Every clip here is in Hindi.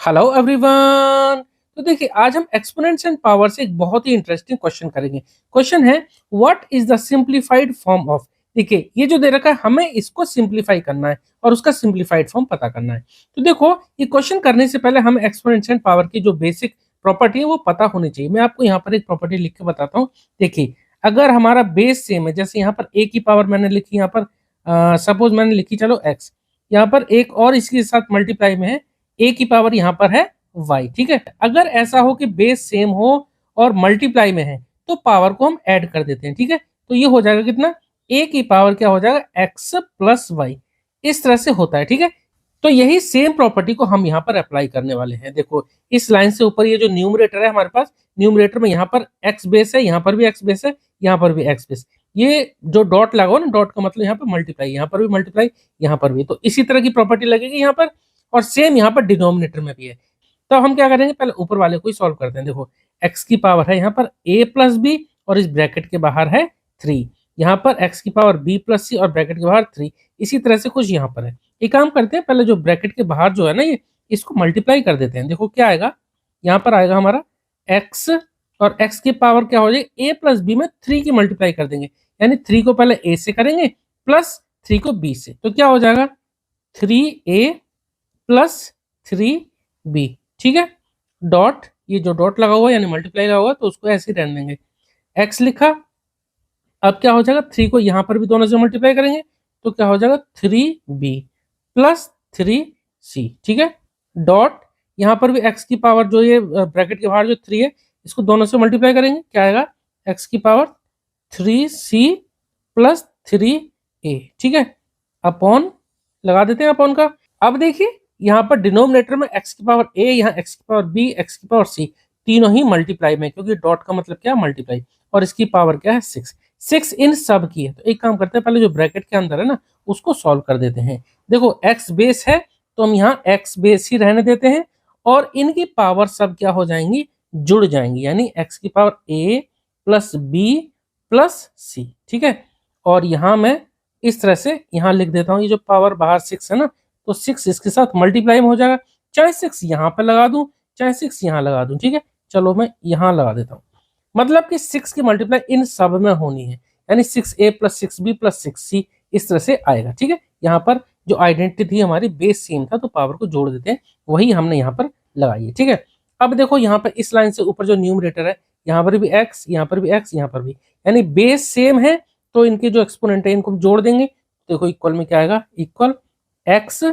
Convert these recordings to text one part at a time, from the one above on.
Hello everyone. तो देखिए आज हम एक्सपोनेंट्स एंड पावर से एक बहुत ही इंटरेस्टिंग क्वेश्चन करेंगे। क्वेश्चन है what is the simplified form of. देखिए ये जो दे रखा है हमें इसको सिंप्लीफाई करना है और उसका सिंप्लीफाइड फॉर्म पता करना है। तो देखो ये क्वेश्चन करने से पहले हमें एक्सपोनेंट्स एंड पावर की जो बेसिक प्रॉपर्टी है वो पता होनी चाहिए। मैं आपको यहाँ पर एक प्रॉपर्टी लिख के बताता हूँ। देखिए अगर हमारा बेस सेम है, जैसे यहाँ पर ए की पावर मैंने लिखी, यहाँ पर सपोज मैंने लिखी चलो एक्स, यहाँ पर एक और इसके साथ मल्टीप्लाई में है ए की पावर यहाँ पर है y। ठीक है, अगर ऐसा हो कि बेस सेम हो और मल्टीप्लाई में है तो पावर को हम ऐड कर देते हैं। ठीक है, तो ये हो जाएगा कितना, a की पावर क्या हो जाएगा x प्लस वाई। इस तरह से होता है। ठीक है, तो यही सेम प्रॉपर्टी को हम यहाँ पर अप्लाई करने वाले हैं। देखो इस लाइन से ऊपर ये जो न्यूमरेटर है हमारे पास, न्यूमरेटर में यहाँ पर x बेस है, यहाँ पर भी x बेस है, यहाँ पर भी x बेस। ये जो डॉट लगा हो ना, डॉट का मतलब यहाँ पर मल्टीप्लाई, यहाँ पर भी मल्टीप्लाई, यहाँ पर भी, तो इसी तरह की प्रॉपर्टी लगेगी यहाँ पर। और सेम यहाँ पर डिनोमिनेटर में भी है। तो हम क्या करेंगे, पहले ऊपर वाले को ही सॉल्व करते हैं। देखो x की पावर है यहाँ पर a प्लस बी और इस ब्रैकेट के बाहर है 3, यहाँ पर x की पावर b प्लस सी और ब्रैकेट के बाहर 3। इसी तरह से कुछ यहाँ पर है। एक काम करते हैं, पहले जो ब्रैकेट के बाहर जो है ना ये, इसको मल्टीप्लाई कर देते हैं। देखो क्या आएगा, यहाँ पर आएगा हमारा x और x की पावर क्या हो जाएगी, a प्लस बी में 3 की मल्टीप्लाई कर देंगे, यानी 3 को पहले a से करेंगे प्लस 3 को b से, तो क्या हो जाएगा 3a प्लस 3b। ठीक है, डॉट, ये जो डॉट लगा हुआ है यानी मल्टीप्लाई लगा हुआ है तो उसको ऐसे ही रहने देंगे। x लिखा, अब क्या हो जाएगा 3 को यहाँ पर भी दोनों से मल्टीप्लाई करेंगे तो क्या हो जाएगा 3b प्लस 3c। ठीक है, डॉट, यहाँ पर भी x की पावर जो ये ब्रैकेट के बाहर जो 3 है इसको दोनों से मल्टीप्लाई करेंगे, क्या आएगा x की पावर 3c प्लस 3a। ठीक है, अपॉन लगा देते हैं अपॉन का। अब देखिए यहाँ पर डिनोमिनेटर में x की पावर a, यहाँ x की पावर b, x की पावर c, तीनों ही मल्टीप्लाई में, क्योंकि डॉट का मतलब क्या है मल्टीप्लाई, और इसकी पावर क्या है 6 इन सब की है। तो एक काम करते हैं, पहले जो ब्रैकेट के अंदर है ना उसको सॉल्व कर देते हैं। देखो x बेस है तो हम यहाँ x बेस ही रहने देते हैं और इनकी पावर सब क्या हो जाएंगी, जुड़ जाएंगी, यानी x की power a plus b plus c। ठीक है, और यहाँ मैं इस तरह से यहाँ लिख देता हूँ, ये जो पावर बाहर 6 है ना तो 6 इसके साथ मल्टीप्लाई में हो जाएगा, चाहे 6 यहाँ पर लगा दूं चाहे 6 यहाँ लगा दूं। ठीक है, चलो मैं यहाँ लगा देता हूँ, मतलब कि 6 की मल्टीप्लाई इन सब में होनी है, यानी 6a plus 6b plus 6c इस तरह से आएगा। ठीक है, यहाँ पर जो आइडेंटिटी थी हमारी बेस सेम था तो पावर को जोड़ देते हैं, वही हमने यहाँ पर लगाई है। ठीक है, अब देखो यहाँ पर इस लाइन से ऊपर जो न्यूमरेटर है यहाँ पर भी x, यहाँ पर भी x, यहाँ पर भी, यानी बेस सेम है तो इनके जो एक्सपोनेंट है इनको हम जोड़ देंगे। देखो इक्वल में क्या आएगा, इक्वल x,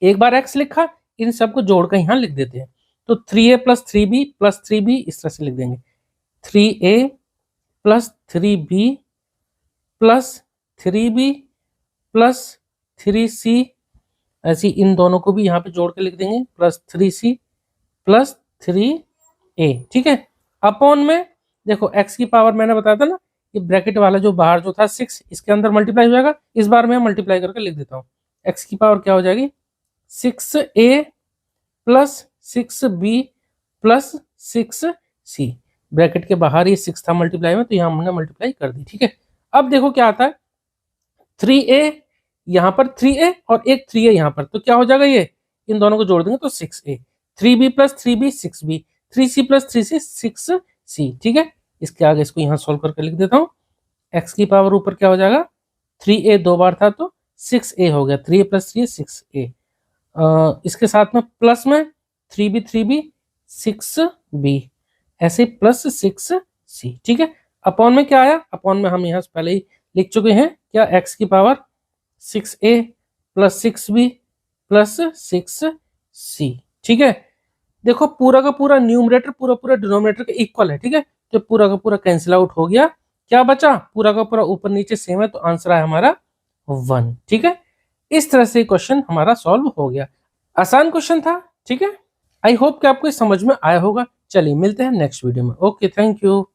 एक बार x लिखा, इन सबको जोड़कर यहाँ लिख देते हैं, तो 3a plus 3b plus 3b इस तरह से लिख देंगे, 3a plus 3b plus 3b plus 3c, ऐसे इन दोनों को भी यहाँ पे जोड़ के लिख देंगे, प्लस 3c प्लस 3a। ठीक है, अपॉन में देखो x की पावर मैंने बताया था ना, ये ब्रैकेट वाला जो बाहर जो था 6 इसके अंदर मल्टीप्लाई हो जाएगा, इस बार मैं मल्टीप्लाई करके लिख देता हूँ। x की पावर क्या हो जाएगी 6a plus 6b plus 6c, bracket के बाहर ये 6 था मल्टीप्लाई में तो यहाँ हमने मल्टीप्लाई कर दी। ठीक है, अब देखो क्या आता है 3a, यहाँ पर 3a और एक 3a यहाँ पर, तो क्या हो जाएगा, ये इन दोनों को जोड़ देंगे तो 6a, 3b plus 3b 6b, 3c plus 3c 6c। ठीक है, इसके आगे इसको यहाँ सोल्व करके लिख देता हूँ, x की पावर ऊपर क्या हो जाएगा 3a दो बार था तो 6a हो गया, 3a प्लस 3a 6a, इसके साथ में प्लस में 3b 6b, ऐसे प्लस 6c। ठीक है, अपॉन में क्या आया, अपॉन में हम यहाँ से पहले ही लिख चुके हैं क्या, x की power 6a plus 6b plus 6c। ठीक है, देखो पूरा का पूरा न्यूमरेटर पूरा पूरा डिनोमिनेटर के इक्वल है। ठीक है, तो पूरा का पूरा कैंसिल आउट हो गया, क्या बचा, पूरा का पूरा ऊपर नीचे सेम है तो आंसर है हमारा 1। ठीक है, इस तरह से क्वेश्चन हमारा सॉल्व हो गया, आसान क्वेश्चन था। ठीक है, आई होप कि आपको समझ में आया होगा। चलिए मिलते हैं नेक्स्ट वीडियो में। Okay, thank you.